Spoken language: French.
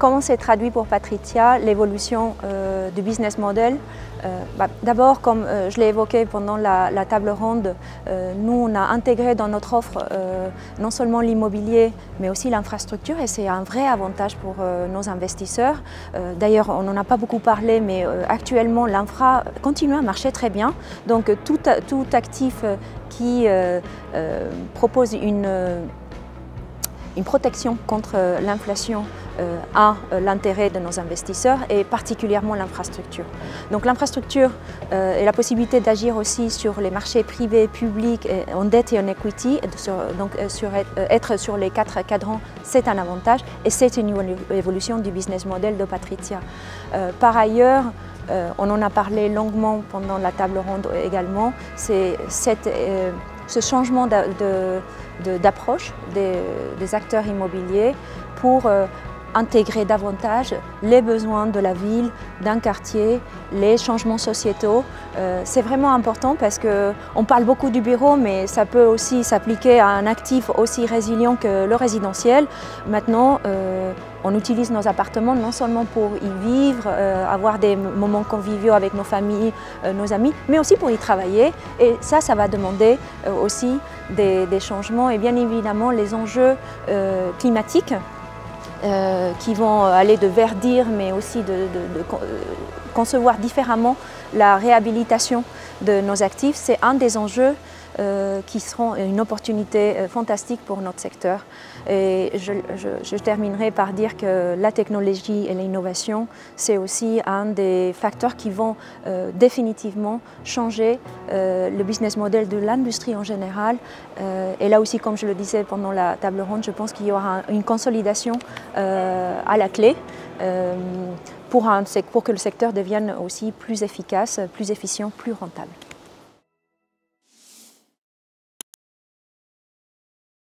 comment s'est traduit pour Patricia l'évolution du business model? D'abord, comme je l'ai évoqué pendant la table ronde, nous on a intégré dans notre offre non seulement l'immobilier mais aussi l'infrastructure, et c'est un vrai avantage pour nos investisseurs. D'ailleurs, on n'en a pas beaucoup parlé, mais actuellement l'infra continue à marcher très bien. Donc tout actif qui propose une protection contre l'inflation a l'intérêt de nos investisseurs, et particulièrement l'infrastructure. Donc l'infrastructure et la possibilité d'agir aussi sur les marchés privés, publics, en dette et en equity, être sur les 4 cadrans, c'est un avantage, et c'est une évolution du business model de Patricia. Par ailleurs, on en a parlé longuement pendant la table ronde également, c'est ce changement d'approche des acteurs immobiliers pour intégrer davantage les besoins de la ville, d'un quartier, les changements sociétaux. C'est vraiment important parce qu'on parle beaucoup du bureau, mais ça peut aussi s'appliquer à un actif aussi résilient que le résidentiel. Maintenant, on utilise nos appartements non seulement pour y vivre, avoir des moments conviviaux avec nos familles, nos amis, mais aussi pour y travailler. Et ça va demander aussi des changements, et bien évidemment les enjeux climatiques qui vont aller de verdir, mais aussi de concevoir différemment la réhabilitation de nos actifs. C'est un des enjeux qui seront une opportunité fantastique pour notre secteur. Et je terminerai par dire que la technologie et l'innovation, c'est aussi un des facteurs qui vont définitivement changer le business model de l'industrie en général. Et là aussi, comme je le disais pendant la table ronde, je pense qu'il y aura une consolidation à la clé pour que le secteur devienne aussi plus efficace, plus efficient, plus rentable.